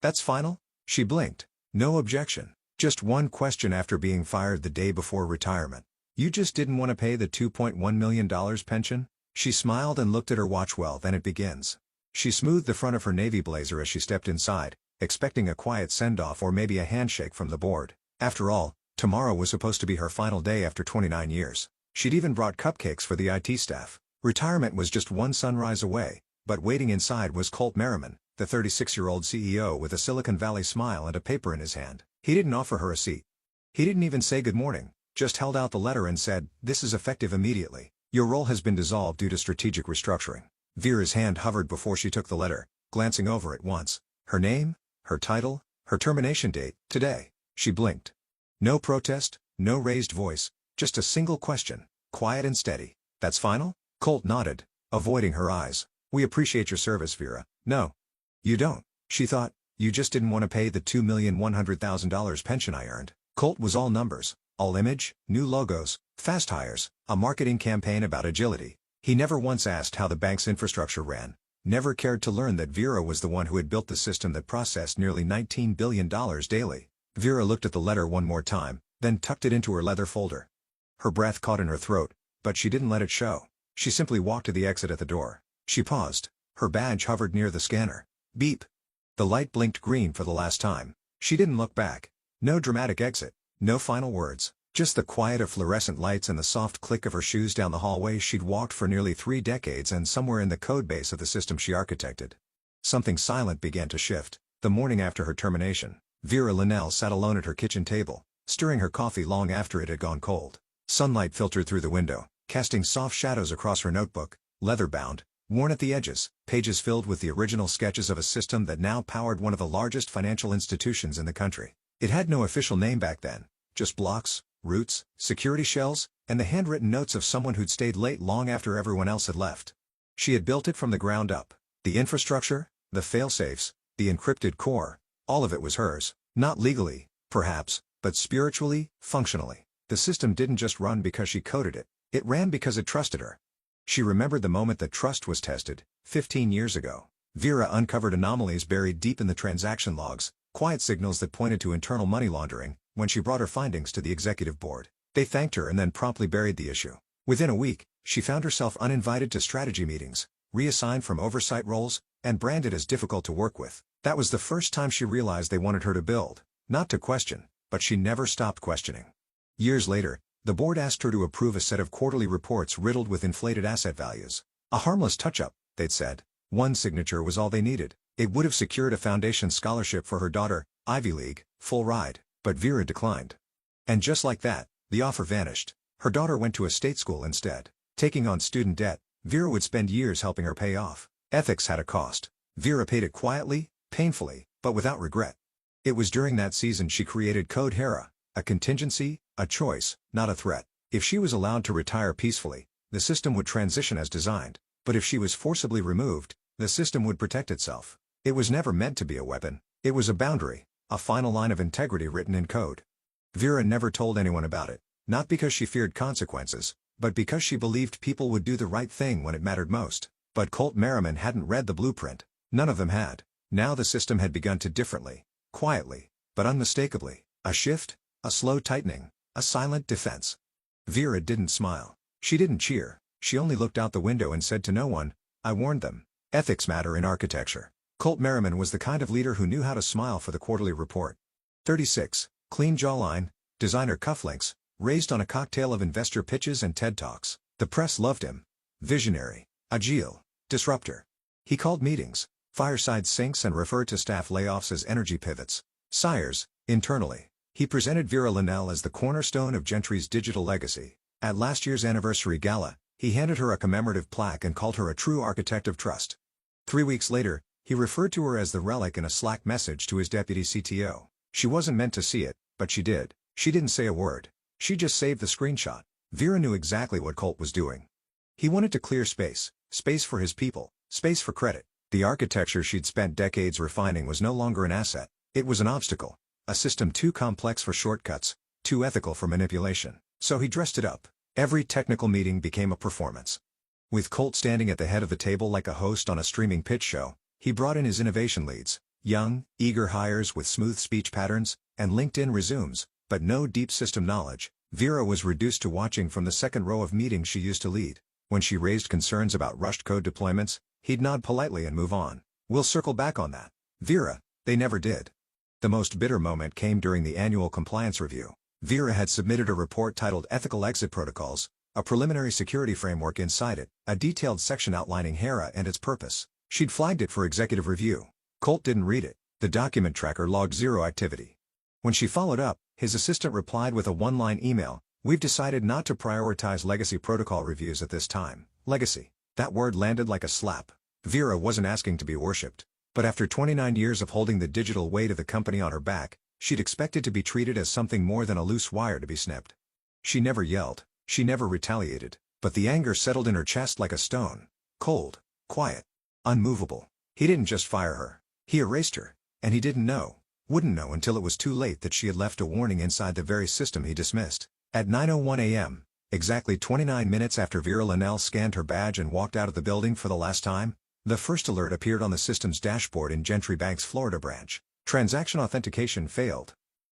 That's final? She blinked. No objection. Just one question after being fired the day before retirement. You just didn't want to pay the $2.1 million pension? She smiled and looked at her watch. Well, then it begins. She smoothed the front of her navy blazer as she stepped inside, expecting a quiet send-off or maybe a handshake from the board. After all, tomorrow was supposed to be her final day after 29 years. She'd even brought cupcakes for the IT staff. Retirement was just one sunrise away, but waiting inside was Colt Merriman, the 36-year-old CEO with a Silicon Valley smile and a paper in his hand. He didn't offer her a seat. He didn't even say good morning, just held out the letter and said, "This is effective immediately. Your role has been dissolved due to strategic restructuring." Vera's hand hovered before she took the letter, glancing over it once. Her name, her title, her termination date, today. She blinked. No protest, no raised voice, just a single question, quiet and steady. That's final? Colt nodded, avoiding her eyes. "We appreciate your service, Vera." "No. You don't." She thought. "You just didn't want to pay the $2,100,000 pension I earned." Colt was all numbers, all image, new logos, fast hires, a marketing campaign about agility. He never once asked how the bank's infrastructure ran, never cared to learn that Vera was the one who had built the system that processed nearly $19 billion daily. Vera looked at the letter one more time, then tucked it into her leather folder. Her breath caught in her throat, but she didn't let it show. She simply walked to the exit at the door. She paused. Her badge hovered near the scanner. Beep. The light blinked green for the last time. She didn't look back. No dramatic exit. No final words. Just the quiet of fluorescent lights and the soft click of her shoes down the hallway she'd walked for nearly 3 decades and somewhere in the codebase of the system she architected. Something silent began to shift. The morning after her termination, Vera Linnell sat alone at her kitchen table, stirring her coffee long after it had gone cold. Sunlight filtered through the window, casting soft shadows across her notebook, leather-bound, worn at the edges, pages filled with the original sketches of a system that now powered one of the largest financial institutions in the country. It had no official name back then, just blocks, roots, security shells, and the handwritten notes of someone who'd stayed late long after everyone else had left. She had built it from the ground up. The infrastructure, the fail-safes, the encrypted core, all of it was hers. Not legally, perhaps, but spiritually, functionally. The system didn't just run because she coded it. It ran because it trusted her. She remembered the moment that trust was tested, 15 years ago. Vera uncovered anomalies buried deep in the transaction logs, quiet signals that pointed to internal money laundering, when she brought her findings to the executive board. They thanked her and then promptly buried the issue. Within a week, she found herself uninvited to strategy meetings, reassigned from oversight roles, and branded as difficult to work with. That was the first time she realized they wanted her to build, not to question, but she never stopped questioning. Years later, the board asked her to approve a set of quarterly reports riddled with inflated asset values. A harmless touch-up, they'd said. One signature was all they needed. It would have secured a foundation scholarship for her daughter, Ivy League, full ride, but Vera declined. And just like that, the offer vanished. Her daughter went to a state school instead. Taking on student debt, Vera would spend years helping her pay off. Ethics had a cost. Vera paid it quietly, painfully, but without regret. It was during that season she created Code Hera, a contingency, a choice, not a threat. If she was allowed to retire peacefully, the system would transition as designed, but if she was forcibly removed, the system would protect itself. It was never meant to be a weapon. It was a boundary, a final line of integrity written in code. Vera never told anyone about it, not because she feared consequences, but because she believed people would do the right thing when it mattered most. But Colt Merriman hadn't read the blueprint. None of them had. Now the system had begun to differently, quietly, but unmistakably. A shift, a slow tightening, a silent defense. Vera didn't smile. She didn't cheer. She only looked out the window and said to no one, "I warned them." Ethics matter in architecture. Colt Merriman was the kind of leader who knew how to smile for the quarterly report. 36, clean jawline, designer cufflinks, raised on a cocktail of investor pitches and TED Talks. The press loved him. Visionary, agile, disruptor. He called meetings, fireside sinks, and referred to staff layoffs as energy pivots. Sires, internally. He presented Vera Linnell as the cornerstone of Gentry's digital legacy. At last year's anniversary gala, he handed her a commemorative plaque and called her a true architect of trust. 3 weeks later, he referred to her as the relic in a Slack message to his deputy CTO. She wasn't meant to see it, but she did. She didn't say a word. She just saved the screenshot. Vera knew exactly what Colt was doing. He wanted to clear space, space for his people, space for credit. The architecture she'd spent decades refining was no longer an asset. It was an obstacle, a system too complex for shortcuts, too ethical for manipulation. So he dressed it up. Every technical meeting became a performance. With Colt standing at the head of the table like a host on a streaming pitch show, he brought in his innovation leads, Young, eager hires with smooth speech patterns, and LinkedIn resumes, but no deep system knowledge. Vera was reduced to watching from the second row of meetings she used to lead. When she raised concerns about rushed code deployments, he'd nod politely and move on. We'll circle back on that. Vera, they never did. The most bitter moment came during the annual compliance review. Vera had submitted a report titled Ethical Exit Protocols, a preliminary security framework inside it, a detailed section outlining Hera and its purpose. She'd flagged it for executive review. Colt didn't read it. The document tracker logged zero activity. When she followed up, his assistant replied with a one-line email, "We've decided not to prioritize legacy protocol reviews at this time." Legacy. That word landed like a slap. Vera wasn't asking to be worshipped. But after 29 years of holding the digital weight of the company on her back, she'd expected to be treated as something more than a loose wire to be snipped. She never yelled. She never retaliated. But the anger settled in her chest like a stone. Cold. Quiet. Unmovable. He didn't just fire her. He erased her. And he didn't know. Wouldn't know until it was too late that she had left a warning inside the very system he dismissed. At 9:01 a.m., exactly 29 minutes after Vera Linnell scanned her badge and walked out of the building for the last time, the first alert appeared on the system's dashboard in Gentry Bank's Florida branch. Transaction authentication failed.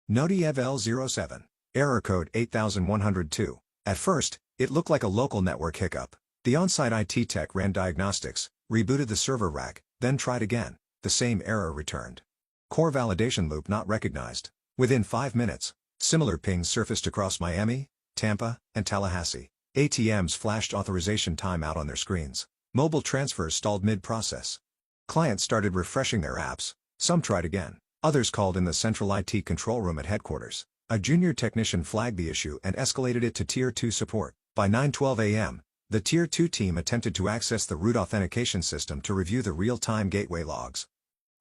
Nodiev L07. Error code 8102. At first, it looked like a local network hiccup. The on-site IT tech ran diagnostics, rebooted the server rack, then tried again. The same error returned. Core validation loop not recognized. Within 5 minutes, similar pings surfaced across Miami, Tampa, and Tallahassee. ATMs flashed authorization timeout on their screens. Mobile transfers stalled mid-process. Clients started refreshing their apps. Some tried again. Others called in the central IT control room at headquarters. A junior technician flagged the issue and escalated it to Tier 2 support. By 9:12 a.m., the Tier 2 team attempted to access the root authentication system to review the real-time gateway logs.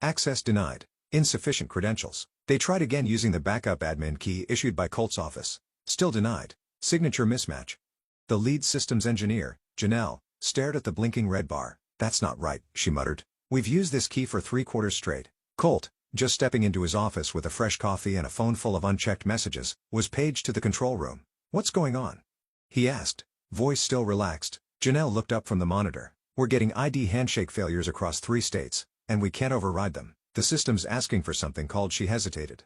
Access denied. Insufficient credentials. They tried again using the backup admin key issued by Colt's office. Still denied. Signature mismatch. The lead systems engineer, Janelle, stared at the blinking red bar. "That's not right," she muttered. "We've used this key for 3 quarters straight." Colt, just stepping into his office with a fresh coffee and a phone full of unchecked messages, was paged to the control room. "What's going on?" he asked, voice still relaxed. Janelle looked up from the monitor. "We're getting ID handshake failures across 3 states, and we can't override them. The system's asking for something called." She hesitated.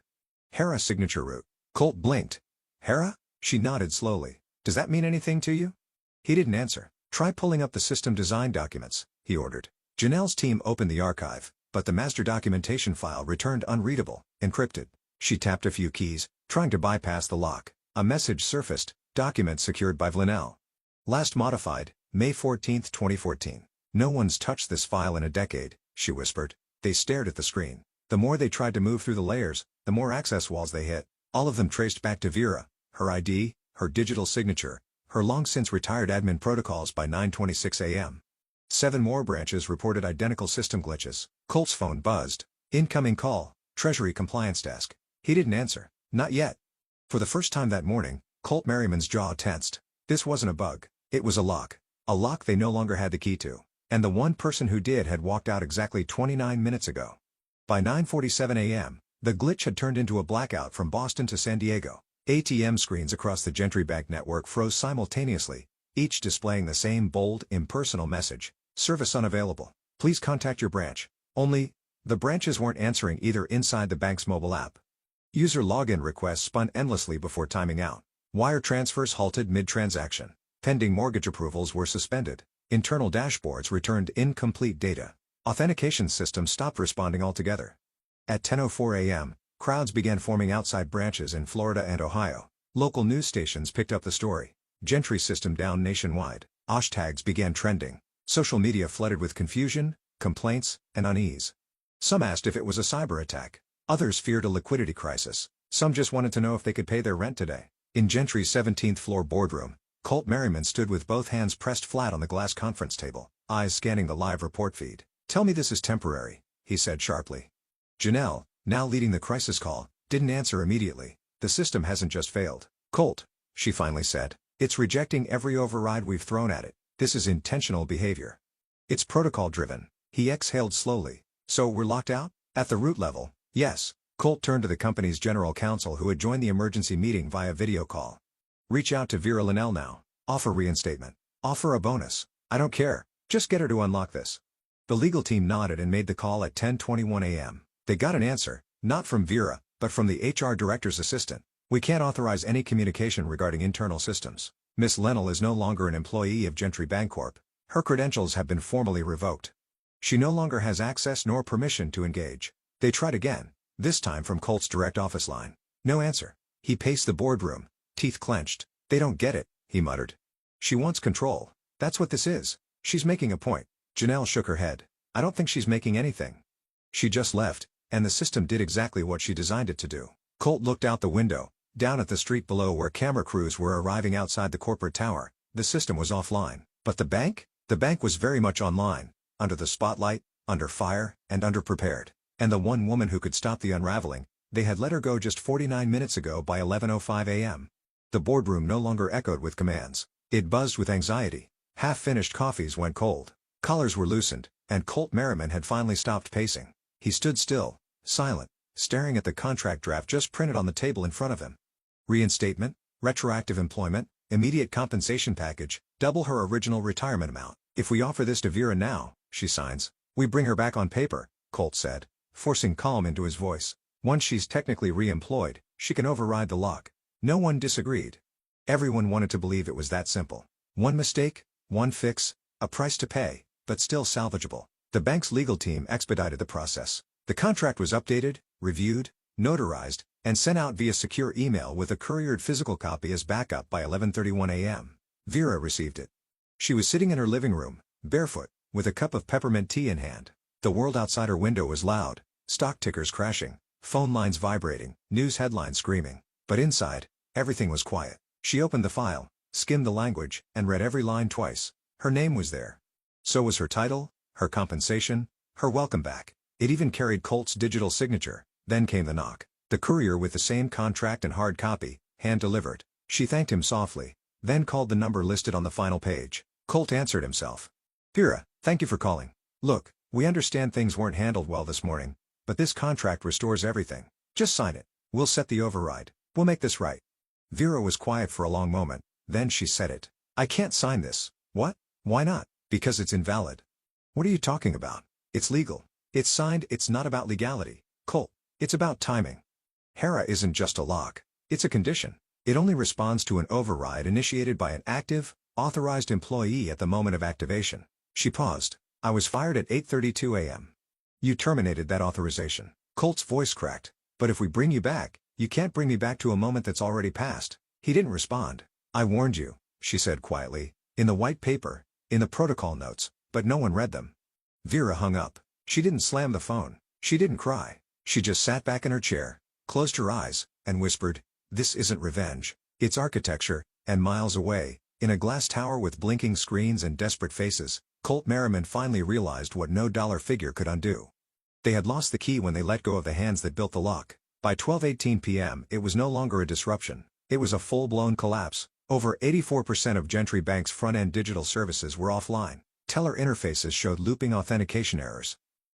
"Hera signature root." Colt blinked. "Hera?" She nodded slowly. "Does that mean anything to you?" He didn't answer. "Try pulling up the system design documents," he ordered. Janelle's team opened the archive, but the master documentation file returned unreadable, encrypted. She tapped a few keys, trying to bypass the lock. A message surfaced, "Document secured by Linnell. Last modified, May 14, 2014. No one's touched this file in a decade," she whispered. They stared at the screen. The more they tried to move through the layers, the more access walls they hit. All of them traced back to Vera, her ID, her digital signature, her long-since retired admin protocols by 9:26 a.m. 7 more branches reported identical system glitches. Colt's phone buzzed. "Incoming call, Treasury Compliance Desk." He didn't answer. "Not yet." For the first time that morning, Colt Merriman's jaw tensed. This wasn't a bug. It was a lock. A lock they no longer had the key to. And the one person who did had walked out exactly 29 minutes ago. By 9:47 a.m., the glitch had turned into a blackout from Boston to San Diego. ATM screens across the Gentry Bank network froze simultaneously, each displaying the same bold, impersonal message: "Service unavailable. Please contact your branch." Only, the branches weren't answering either inside the bank's mobile app. User login requests spun endlessly before timing out. Wire transfers halted mid-transaction. Pending mortgage approvals were suspended. Internal dashboards returned incomplete data. Authentication systems stopped responding altogether. At 10:04 a.m., crowds began forming outside branches in Florida and Ohio. Local news stations picked up the story. Gentry system down nationwide. Hashtags began trending. Social media flooded with confusion, complaints, and unease. Some asked if it was a cyber attack. Others feared a liquidity crisis. Some just wanted to know if they could pay their rent today. In Gentry's 17th floor boardroom, Colt Merriman stood with both hands pressed flat on the glass conference table, eyes scanning the live report feed. "Tell me this is temporary," he said sharply. Janelle, now leading the crisis call, didn't answer immediately. "The system hasn't just failed, Colt," she finally said. "It's rejecting every override we've thrown at it. This is intentional behavior. It's protocol-driven." He exhaled slowly. "So we're locked out?" "At the root level, yes." Colt turned to the company's general counsel who had joined the emergency meeting via video call. "Reach out to Vera Linnell now. Offer reinstatement. Offer a bonus. I don't care. Just get her to unlock this." The legal team nodded and made the call at 10:21 a.m. They got an answer, not from Vera, but from the HR director's assistant. We can't authorize any communication regarding internal systems. Miss Lennell is no longer an employee of Gentry Bancorp. Her credentials have been formally revoked. She no longer has access nor permission to engage. They tried again, this time from Colt's direct office line. No answer. He paced the boardroom, teeth clenched. They don't get it, he muttered. She wants control. That's what this is. She's making a point. Janelle shook her head. I don't think she's making anything. She just left, and the system did exactly what she designed it to do. Colt looked out the window, down at the street below where camera crews were arriving outside the corporate tower. The system was offline. But the bank? The bank was very much online, under the spotlight, under fire, and underprepared. And the one woman who could stop the unraveling, they had let her go just 49 minutes ago by 11:05 a.m. The boardroom no longer echoed with commands. It buzzed with anxiety. Half-finished coffees went cold. Collars were loosened, and Colt Merriman had finally stopped pacing. He stood still, silent, staring at the contract draft just printed on the table in front of him. Reinstatement, retroactive employment, immediate compensation package, double her original retirement amount. If we offer this to Vera now, she signs, we bring her back on paper, Colt said, forcing calm into his voice. Once she's technically re-employed, she can override the lock. No one disagreed. Everyone wanted to believe it was that simple. One mistake, one fix, a price to pay, but still salvageable. The bank's legal team expedited the process. The contract was updated, reviewed, notarized, and sent out via secure email with a couriered physical copy as backup by 11:31 a.m. Vera received it. She was sitting in her living room, barefoot, with a cup of peppermint tea in hand. The world outside her window was loud, stock tickers crashing, phone lines vibrating, news headlines screaming. But inside, everything was quiet. She opened the file, skimmed the language, and read every line twice. Her name was there. So was her title, her compensation, her welcome back. It even carried Colt's digital signature. Then came the knock. The courier with the same contract and hard copy, hand-delivered. She thanked him softly, then called the number listed on the final page. Colt answered himself. Vera, thank you for calling. Look, we understand things weren't handled well this morning, but this contract restores everything. Just sign it. We'll set the override. We'll make this right. Vera was quiet for a long moment, then she said it. I can't sign this. What? Why not? Because it's invalid. What are you talking about? It's legal. It's signed. It's not about legality, Colt. It's about timing. HERA isn't just a lock. It's a condition. It only responds to an override initiated by an active, authorized employee at the moment of activation. She paused. I was fired at 8:32 a.m. You terminated that authorization. Colt's voice cracked. But if we bring you back, you can't bring me back to a moment that's already passed. He didn't respond. I warned you, she said quietly, in the white paper, in the protocol notes, but no one read them. Vera hung up. She didn't slam the phone. She didn't cry. She just sat back in her chair, closed her eyes, and whispered, this isn't revenge. It's architecture, and miles away, in a glass tower with blinking screens and desperate faces, Colt Merriman finally realized what no dollar figure could undo. They had lost the key when they let go of the hands that built the lock. By 12:18 p.m. it was no longer a disruption. It was a full-blown collapse. Over 84% of Gentry Bank's front-end digital services were offline. Teller interfaces showed looping authentication errors.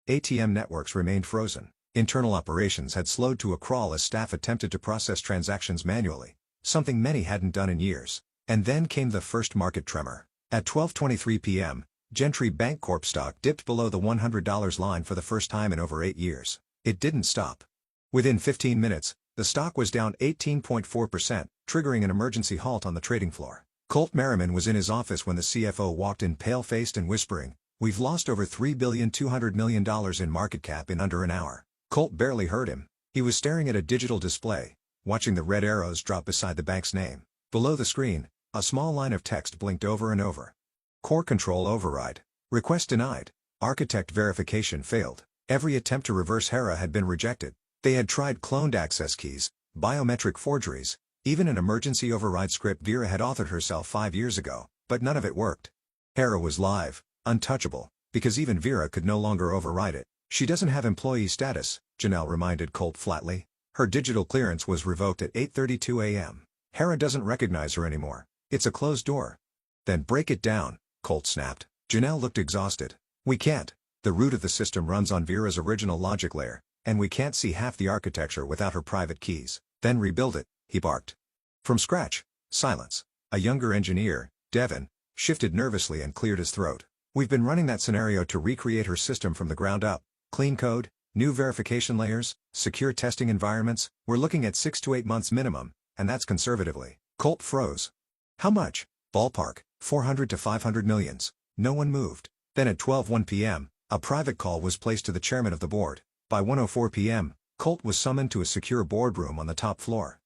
ATM networks remained frozen. Internal operations had slowed to a crawl as staff attempted to process transactions manually, something many hadn't done in years. And then came the first market tremor. At 12:23 p.m., Gentry Bancorp stock dipped below the $100 line for the first time in over 8 years. It didn't stop. Within 15 minutes, the stock was down 18.4%, triggering an emergency halt on the trading floor. Colt Merriman was in his office when the CFO walked in pale-faced and whispering, we've lost over $3.2 billion in market cap in under an hour. Colt barely heard him. He was staring at a digital display, watching the red arrows drop beside the bank's name. Below the screen, a small line of text blinked over and over. Core control override. Request denied. Architect verification failed. Every attempt to reverse HERA had been rejected. They had tried cloned access keys, biometric forgeries, even an emergency override script Vera had authored herself 5 years ago, but none of it worked. HERA was live, untouchable, because even Vera could no longer override it. She doesn't have employee status, Janelle reminded Colt flatly. Her digital clearance was revoked at 8:32 a.m. HERA doesn't recognize her anymore. It's a closed door. Then break it down, Colt snapped. Janelle looked exhausted. We can't. The root of the system runs on Vera's original logic layer, and we can't see half the architecture without her private keys. Then rebuild it, he barked. From scratch. Silence. A younger engineer, Devin, shifted nervously and cleared his throat. We've been running that scenario to recreate her system from the ground up. Clean code, New verification layers, secure testing environments, we're looking at 6 to 8 months minimum, and that's conservatively. Colt froze. How much? Ballpark, 400 to 500 millions. No one moved. Then at 12:01 p.m., a private call was placed to the chairman of the board. By 1:04 p.m., Colt was summoned to a secure boardroom on the top floor.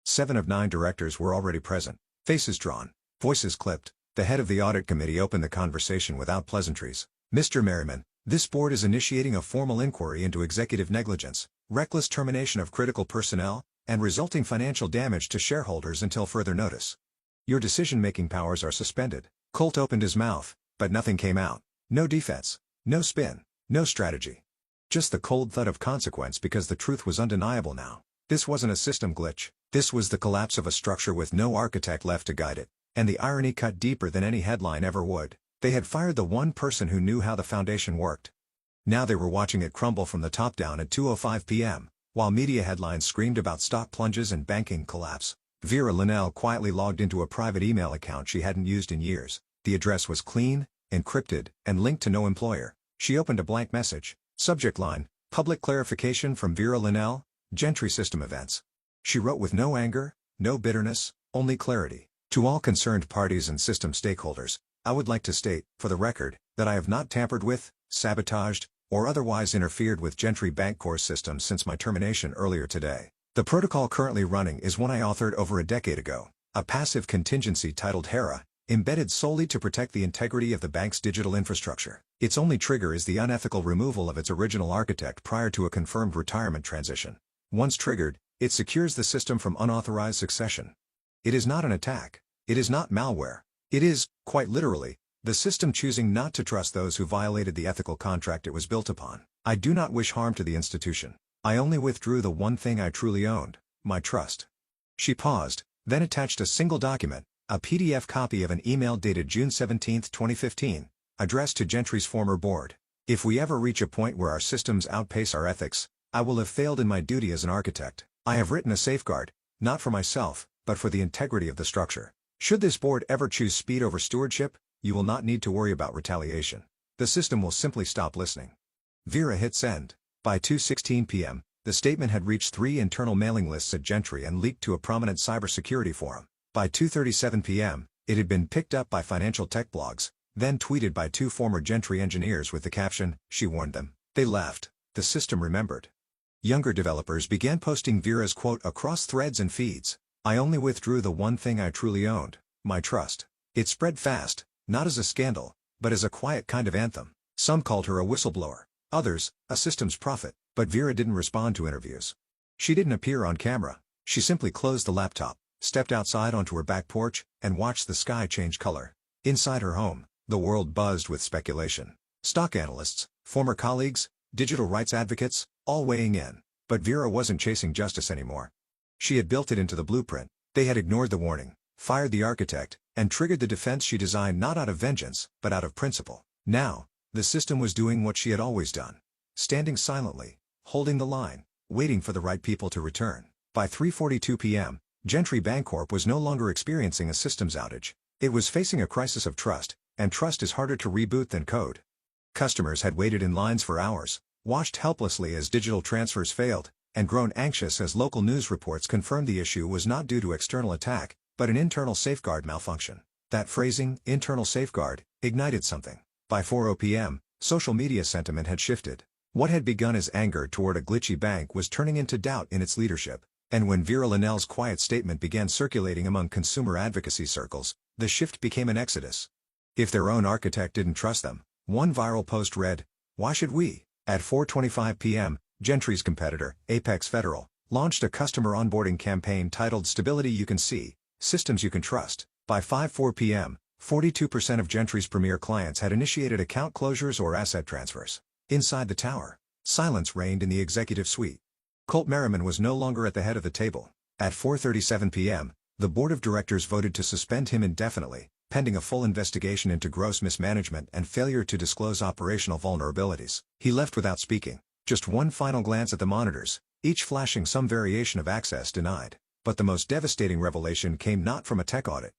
7 of 9 directors were already present. Faces drawn. Voices clipped. The head of the audit committee opened the conversation without pleasantries. Mr. Merriman, this board is initiating a formal inquiry into executive negligence, reckless termination of critical personnel, and resulting financial damage to shareholders until further notice. Your decision-making powers are suspended. Colt opened his mouth, but nothing came out. No defense. No spin. No strategy. Just the cold thud of consequence because the truth was undeniable now. This wasn't a system glitch. This was the collapse of a structure with no architect left to guide it. And the irony cut deeper than any headline ever would. They had fired the one person who knew how the foundation worked. Now they were watching it crumble from the top down at 2:05 p.m., while media headlines screamed about stock plunges and banking collapse. Vera Linnell quietly logged into a private email account she hadn't used in years. The address was clean, encrypted, and linked to no employer. She opened a blank message. Subject line, public clarification from Vera Linnell, Gentry System Events. She wrote with no anger, no bitterness, only clarity. To all concerned parties and system stakeholders, I would like to state, for the record, that I have not tampered with, sabotaged, or otherwise interfered with Gentry Bancorp's systems since my termination earlier today. The protocol currently running is one I authored over a decade ago, a passive contingency titled HERA, embedded solely to protect the integrity of the bank's digital infrastructure. Its only trigger is the unethical removal of its original architect prior to a confirmed retirement transition. Once triggered, it secures the system from unauthorized succession. It is not an attack. It is not malware. It is, quite literally, the system choosing not to trust those who violated the ethical contract it was built upon. I do not wish harm to the institution. I only withdrew the one thing I truly owned, my trust. She paused, then attached a single document, a PDF copy of an email dated June 17, 2015, addressed to Gentry's former board. If we ever reach a point where our systems outpace our ethics, I will have failed in my duty as an architect. I have written a safeguard, not for myself, but for the integrity of the structure. Should this board ever choose speed over stewardship, you will not need to worry about retaliation. The system will simply stop listening. Vera hit send. By 2:16 p.m., the statement had reached 3 internal mailing lists at Gentry and leaked to a prominent cybersecurity forum. By 2:37 p.m., it had been picked up by financial tech blogs, then tweeted by 2 former Gentry engineers with the caption, "She warned them." They left. The system remembered. Younger developers began posting Vera's quote across threads and feeds. I only withdrew the one thing I truly owned, my trust. It spread fast, not as a scandal, but as a quiet kind of anthem. Some called her a whistleblower, others, a systems prophet, but Vera didn't respond to interviews. She didn't appear on camera. She simply closed the laptop, stepped outside onto her back porch, and watched the sky change color. Inside her home, the world buzzed with speculation. Stock analysts, former colleagues, digital rights advocates, all weighing in. But Vera wasn't chasing justice anymore. She had built it into the blueprint. They had ignored the warning, fired the architect, and triggered the defense she designed not out of vengeance, but out of principle. Now, the system was doing what she had always done. Standing silently, holding the line, waiting for the right people to return. By 3:42 p.m., Gentry Bancorp was no longer experiencing a systems outage. It was facing a crisis of trust, and trust is harder to reboot than code. Customers had waited in lines for hours, watched helplessly as digital transfers failed, and grown anxious as local news reports confirmed the issue was not due to external attack, but an internal safeguard malfunction. That phrasing, internal safeguard, ignited something. By 4:00 p.m., social media sentiment had shifted. What had begun as anger toward a glitchy bank was turning into doubt in its leadership. And when Vera Linnell's quiet statement began circulating among consumer advocacy circles, the shift became an exodus. If their own architect didn't trust them, one viral post read, "Why should we?" At 4:25 p.m., Gentry's competitor, Apex Federal, launched a customer onboarding campaign titled Stability You Can See, Systems You Can Trust. By 5:04 p.m., 42% of Gentry's premier clients had initiated account closures or asset transfers. Inside the tower, silence reigned in the executive suite. Colt Merriman was no longer at the head of the table. At 4:37 p.m., the board of directors voted to suspend him indefinitely, pending a full investigation into gross mismanagement and failure to disclose operational vulnerabilities. He left without speaking, just one final glance at the monitors, each flashing some variation of access denied. But the most devastating revelation came not from a tech audit.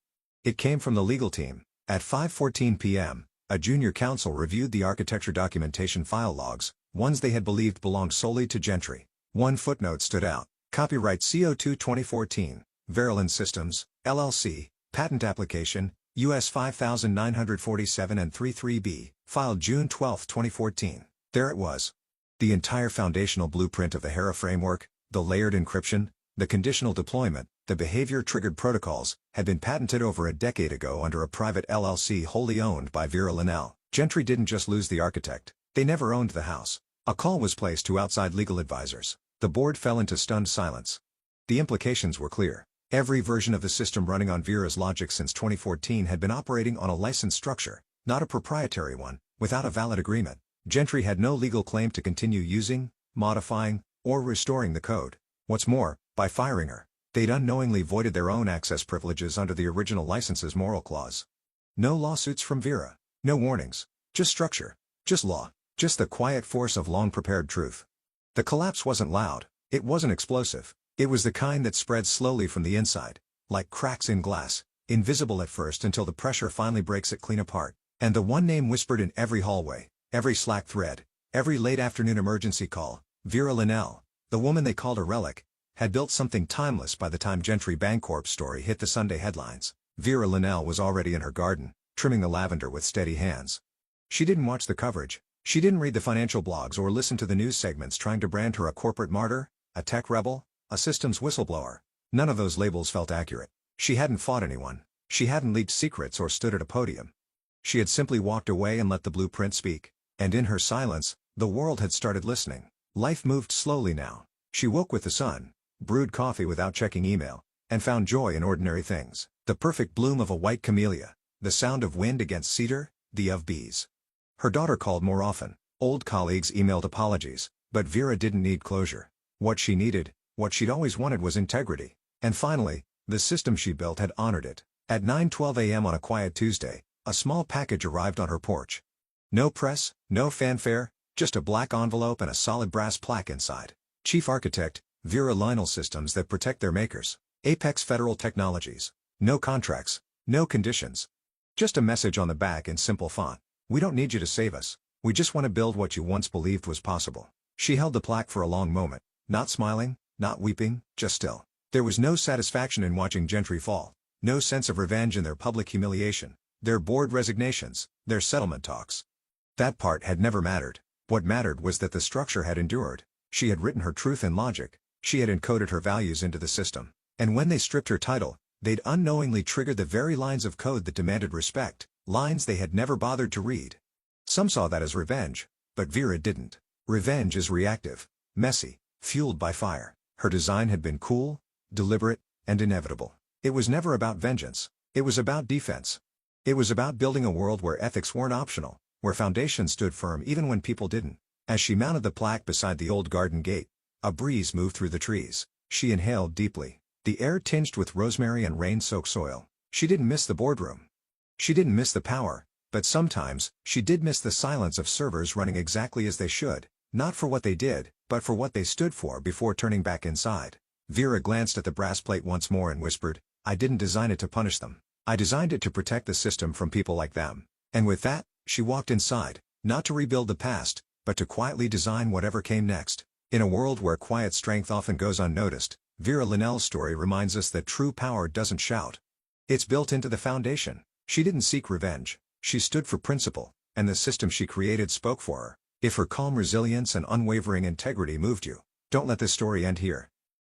It came from the legal team. At 5:14 p.m., a junior counsel reviewed the architecture documentation file logs, ones they had believed belonged solely to Gentry. One footnote stood out. Copyright CO2 2014, Verilyn Systems, LLC, patent application, US 5947 and 33B, filed June 12, 2014. There it was. The entire foundational blueprint of the Hera framework, the layered encryption, the conditional deployment, the behavior-triggered protocols, had been patented over a decade ago under a private LLC wholly owned by Vera Linnell. Gentry didn't just lose the architect, they never owned the house. A call was placed to outside legal advisors. The board fell into stunned silence. The implications were clear. Every version of the system running on Vera's logic since 2014 had been operating on a licensed structure, not a proprietary one, without a valid agreement. Gentry had no legal claim to continue using, modifying, or restoring the code. What's more, by firing her, they'd unknowingly voided their own access privileges under the original license's moral clause. No lawsuits from Vera. No warnings. Just structure. Just law. Just the quiet force of long-prepared truth. The collapse wasn't loud. It wasn't explosive. It was the kind that spread slowly from the inside, like cracks in glass, invisible at first until the pressure finally breaks it clean apart. And the one name whispered in every hallway, every Slack thread, every late afternoon emergency call, Vera Linnell, the woman they called a relic, had built something timeless by the time Gentry Bancorp's story hit the Sunday headlines. Vera Linnell was already in her garden, trimming the lavender with steady hands. She didn't watch the coverage. She didn't read the financial blogs or listen to the news segments trying to brand her a corporate martyr, a tech rebel, a systems whistleblower. None of those labels felt accurate. She hadn't fought anyone. She hadn't leaked secrets or stood at a podium. She had simply walked away and let the blueprint speak. And in her silence, the world had started listening. Life moved slowly now. She woke with the sun, brewed coffee without checking email, and found joy in ordinary things. The perfect bloom of a white camellia, the sound of wind against cedar, the of bees. Her daughter called more often. Old colleagues emailed apologies, but Vera didn't need closure. What she needed, what she'd always wanted, was integrity. And finally, the system she built had honored it. At 9:12 a.m. on a quiet Tuesday, a small package arrived on her porch. No press, no fanfare, just a black envelope and a solid brass plaque inside. Chief Architect, Vera Linnell Systems that protect their makers. Apex Federal Technologies. No contracts, no conditions. Just a message on the back in simple font. We don't need you to save us. We just want to build what you once believed was possible. She held the plaque for a long moment, not smiling, not weeping, just still. There was no satisfaction in watching Gentry fall, no sense of revenge in their public humiliation, their board resignations, their settlement talks. That part had never mattered. What mattered was that the structure had endured. She had written her truth in logic. She had encoded her values into the system. And when they stripped her title, they'd unknowingly triggered the very lines of code that demanded respect, lines they had never bothered to read. Some saw that as revenge, but Vera didn't. Revenge is reactive, messy, fueled by fire. Her design had been cool, deliberate, and inevitable. It was never about vengeance. It was about defense. It was about building a world where ethics weren't optional, where foundations stood firm even when people didn't. As she mounted the plaque beside the old garden gate, a breeze moved through the trees. She inhaled deeply, the air tinged with rosemary and rain-soaked soil. She didn't miss the boardroom. She didn't miss the power, but sometimes, she did miss the silence of servers running exactly as they should, not for what they did, but for what they stood for before turning back inside. Vera glanced at the brass plate once more and whispered, "I didn't design it to punish them. I designed it to protect the system from people like them." And with that, she walked inside, not to rebuild the past, but to quietly design whatever came next. In a world where quiet strength often goes unnoticed, Vera Linnell's story reminds us that true power doesn't shout. It's built into the foundation. She didn't seek revenge. She stood for principle, and the system she created spoke for her. If her calm resilience and unwavering integrity moved you, don't let this story end here.